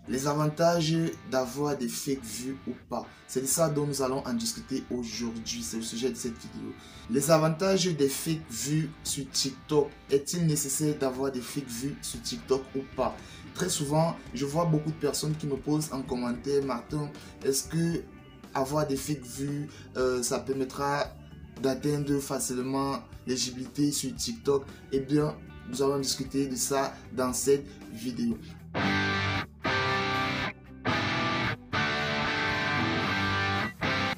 Les avantages d'avoir des fake vues ou pas. C'est de ça dont nous allons en discuter aujourd'hui. C'est le sujet de cette vidéo. Les avantages des fake vues sur TikTok. Est-il nécessaire d'avoir des fake vues sur TikTok ou pas? Très souvent, je vois beaucoup de personnes qui me posent en commentaire: Martin, est-ce que avoir des fake vues, ça permettra d'atteindre facilement l'éligibilité sur TikTok? Eh bien, nous allons discuter de ça dans cette vidéo.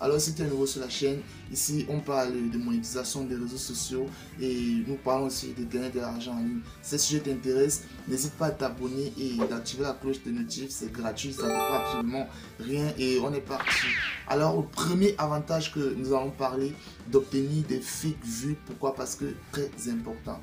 Alors, si tu es nouveau sur la chaîne, ici on parle de monétisation des réseaux sociaux et nous parlons aussi de gagner de l'argent en ligne. Si ce sujet t'intéresse, n'hésite pas à t'abonner et d'activer la cloche de notif, c'est gratuit, ça ne coûte absolument rien et on est parti. Alors, le premier avantage que nous allons parler, d'obtenir des fake vues. Pourquoi? Parce que très important.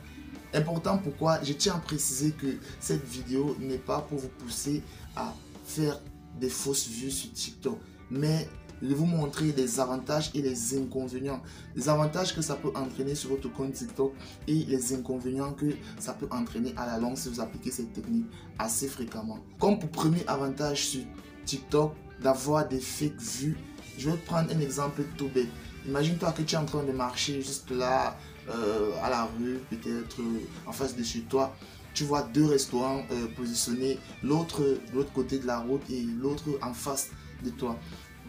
Important pourquoi? Je tiens à préciser que cette vidéo n'est pas pour vous pousser à faire des fausses vues sur TikTok, mais je vais vous montrer les avantages et les inconvénients. Les avantages que ça peut entraîner sur votre compte TikTok et les inconvénients que ça peut entraîner à la longue si vous appliquez cette technique assez fréquemment. Comme pour premier avantage sur TikTok, d'avoir des fake vues, je vais prendre un exemple tout bête. Imagine-toi que tu es en train de marcher juste là, à la rue, peut-être en face de chez toi. Tu vois deux restaurants positionnés, l'autre de l'autre côté de la route et l'autre en face de toi.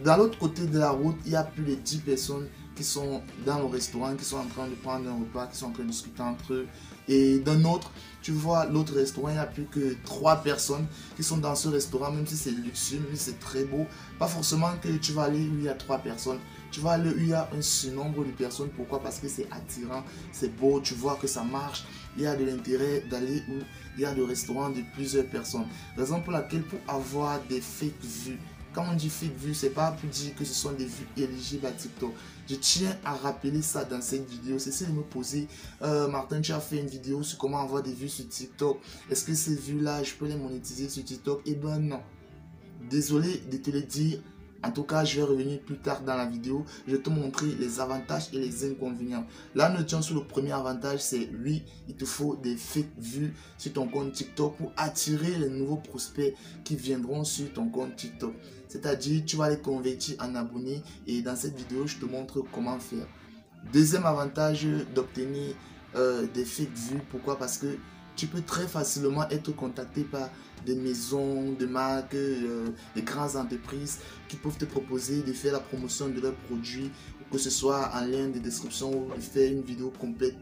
Dans l'autre côté de la route, il y a plus de 10 personnes qui sont dans le restaurant, qui sont en train de prendre un repas, qui sont en train de discuter entre eux. Et d'un autre, tu vois l'autre restaurant, il n'y a plus que 3 personnes qui sont dans ce restaurant, même si c'est luxueux, même si c'est très beau. Pas forcément que tu vas aller où il y a 3 personnes. Tu vas aller où il y a un surnombre de personnes. Pourquoi? Parce que c'est attirant, c'est beau, tu vois que ça marche. Il y a de l'intérêt d'aller où il y a des restaurants de plusieurs personnes. Raison pour laquelle, pour avoir des fake vues, quand on dit fake vue, c'est pas pour dire que ce sont des vues éligibles à TikTok. Je tiens à rappeler ça dans cette vidéo. C'est de me poser, Martin, tu as fait une vidéo sur comment avoir des vues sur TikTok. Est-ce que ces vues-là, je peux les monétiser sur TikTok? Eh ben non. Désolé de te le dire. En tout cas, je vais revenir plus tard dans la vidéo. Je vais te montrer les avantages et les inconvénients. Là, nous étions sur le premier avantage, c'est oui, il te faut des fake vues sur ton compte TikTok pour attirer les nouveaux prospects qui viendront sur ton compte TikTok. C'est-à-dire, tu vas les convertir en abonnés et dans cette vidéo, je te montre comment faire. Deuxième avantage d'obtenir des fake vues. Pourquoi? Parce que tu peux très facilement être contacté par des maisons, de marques, des grandes entreprises qui peuvent te proposer de faire la promotion de leurs produits, que ce soit en lien de description ou de faire une vidéo complète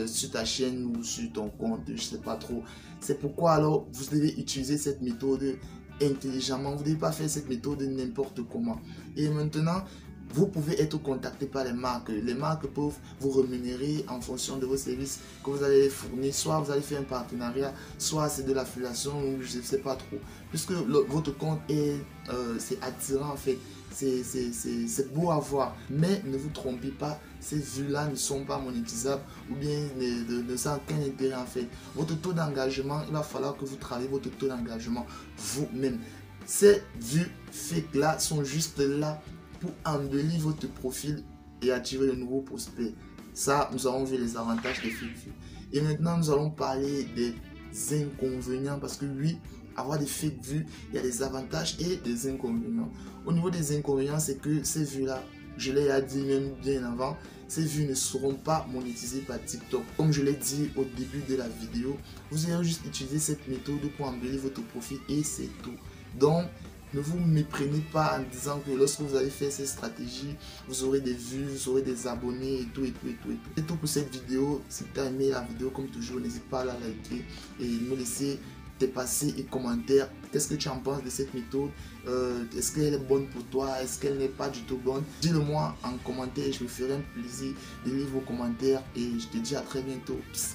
sur ta chaîne ou sur ton compte, je ne sais pas trop. C'est pourquoi alors vous devez utiliser cette méthode intelligemment. Vous ne devez pas faire cette méthode n'importe comment. Et maintenant, vous pouvez être contacté par les marques. Les marques peuvent vous rémunérer en fonction de vos services que vous allez fournir. Soit vous allez faire un partenariat, soit c'est de l'affiliation ou je ne sais pas trop. Puisque votre compte est c'est attirant en fait. C'est beau à voir. Mais ne vous trompez pas, ces vues-là ne sont pas monétisables ou bien ne sont aucun intérêt en fait. Votre taux d'engagement, il va falloir que vous travaillez votre taux d'engagement vous-même. Ces vues fake-là sont juste là pour embellir votre profil et attirer de nouveaux prospects. Ça, nous avons vu les avantages des fake vues. Et maintenant, nous allons parler des inconvénients parce que oui, avoir des fake vues, il y a des avantages et des inconvénients. Au niveau des inconvénients, c'est que ces vues-là, je l'ai dit même bien avant, ces vues ne seront pas monétisées par TikTok. Comme je l'ai dit au début de la vidéo, vous allez juste utiliser cette méthode pour embellir votre profil et c'est tout. Donc, ne vous méprenez pas en disant que lorsque vous allez faire cette stratégie, vous aurez des vues, vous aurez des abonnés et tout et tout et tout et tout. C'est tout pour cette vidéo. Si tu as aimé la vidéo, comme toujours, n'hésite pas à la liker et me laisser tes passés et commentaires. Qu'est-ce que tu en penses de cette méthode? Est-ce qu'elle est bonne pour toi? Est-ce qu'elle n'est pas du tout bonne? Dis-le moi en commentaire. Je me ferai un plaisir de lire vos commentaires et je te dis à très bientôt. Peace.